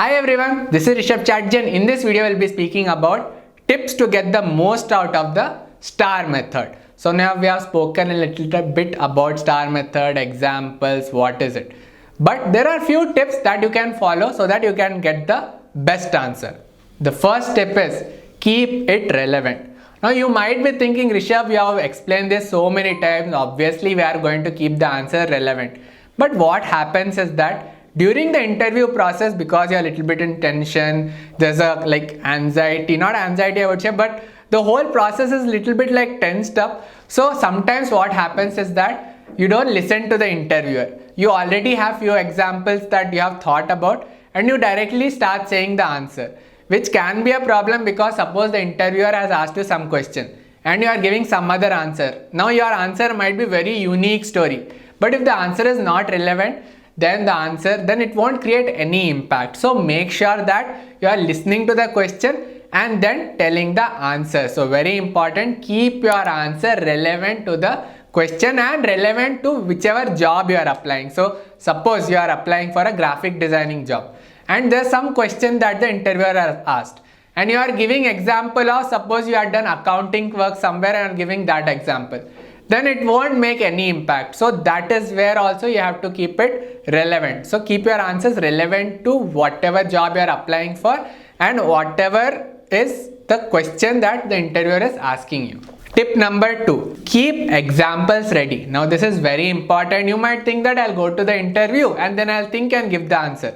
Hi everyone, this is Rishabh Chatterjee, and in this video we'll be speaking about tips to get the most out of the STAR method. So now we have spoken a little bit about STAR method, examples, what is it. But there are few tips that you can follow so that you can get the best answer. The first tip is keep it relevant. Now you might be thinking, Rishabh, we have explained this so many times, obviously we are going to keep the answer relevant. But what happens is that during the interview process, because you're a little bit in tension, there's a anxiety, not anxiety I would say, but the whole process is little bit tensed up. So sometimes what happens is that you don't listen to the interviewer. You already have few examples that you have thought about and you directly start saying the answer, which can be a problem because suppose the interviewer has asked you some question and you are giving some other answer. Now your answer might be very unique story, but if the answer is not relevant, then it won't create any impact. So make sure that you are listening to the question and then telling the answer. So very important, keep your answer relevant to the question and relevant to whichever job you are applying. So suppose you are applying for a graphic designing job and there's some question that the interviewer has asked and you are giving example of, suppose you have done accounting work somewhere and are giving that example, then it won't make any impact. So that is where also you have to keep it relevant. So keep your answers relevant to whatever job you are applying for and whatever is the question that the interviewer is asking you. Tip number 2, keep examples ready. Now this is very important. You might think that I'll go to the interview and then I'll think and give the answer.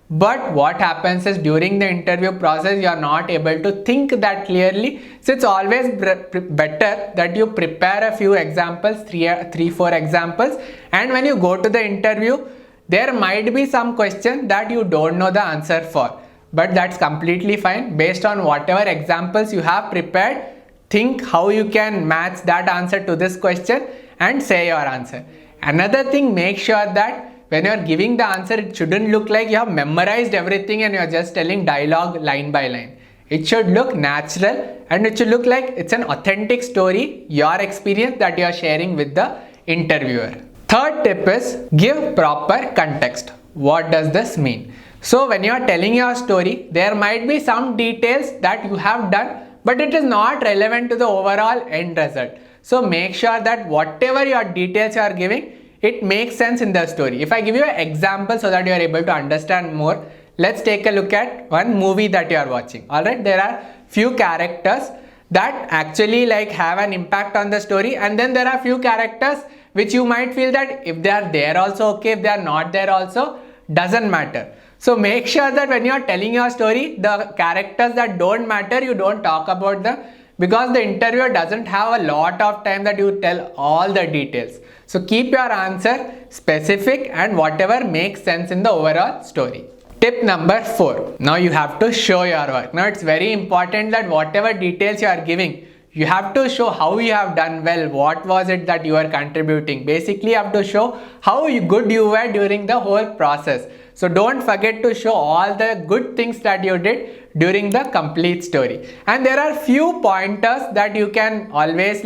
But what happens is during the interview process, you are not able to think that clearly. So it's always better that you prepare a few examples, 3-4 examples. And when you go to the interview, there might be some question that you don't know the answer for. But that's completely fine. Based on whatever examples you have prepared, think how you can match that answer to this question and say your answer. Another thing, make sure that when you are giving the answer, it shouldn't look like you have memorized everything and you are just telling dialogue line by line. It should look natural and it should look like it's an authentic story, your experience that you are sharing with the interviewer. Third tip is give proper context. What does this mean? So when you are telling your story, there might be some details that you have done, but it is not relevant to the overall end result. So make sure that whatever your details you are giving, it makes sense in the story. If I give you an example so that you are able to understand more, let's take a look at one movie that you are watching. Alright, there are few characters that actually have an impact on the story, and then there are few characters which you might feel that if they are there also okay, if they are not there also, doesn't matter. So make sure that when you are telling your story, the characters that don't matter, you don't talk about them, because the interviewer doesn't have a lot of time that you tell all the details. So keep your answer specific and whatever makes sense in the overall story. Tip number 4. Now you have to show your work. Now it's very important that whatever details you are giving, you have to show how you have done well, what was it that you are contributing. Basically you have to show how good you were during the whole process. So don't forget to show all the good things that you did during the complete story. And there are few pointers that you can always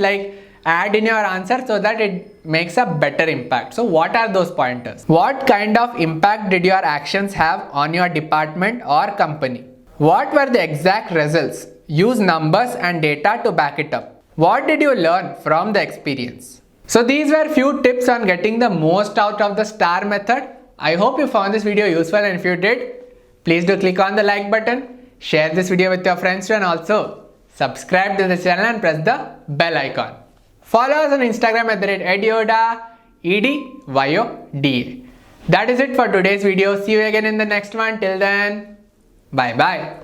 add in your answer so that it makes a better impact. So what are those pointers? What kind of impact did your actions have on your department or company? What were the exact results? Use numbers and data to back it up. What did you learn from the experience? So these were few tips on getting the most out of the STAR method. I hope you found this video useful, and if you did, please do click on the like button, share this video with your friends too, and also subscribe to the channel and press the bell icon. Follow us on Instagram at EdYoda, EdYoda. That is it for today's video. See you again in the next one. Till then, bye bye.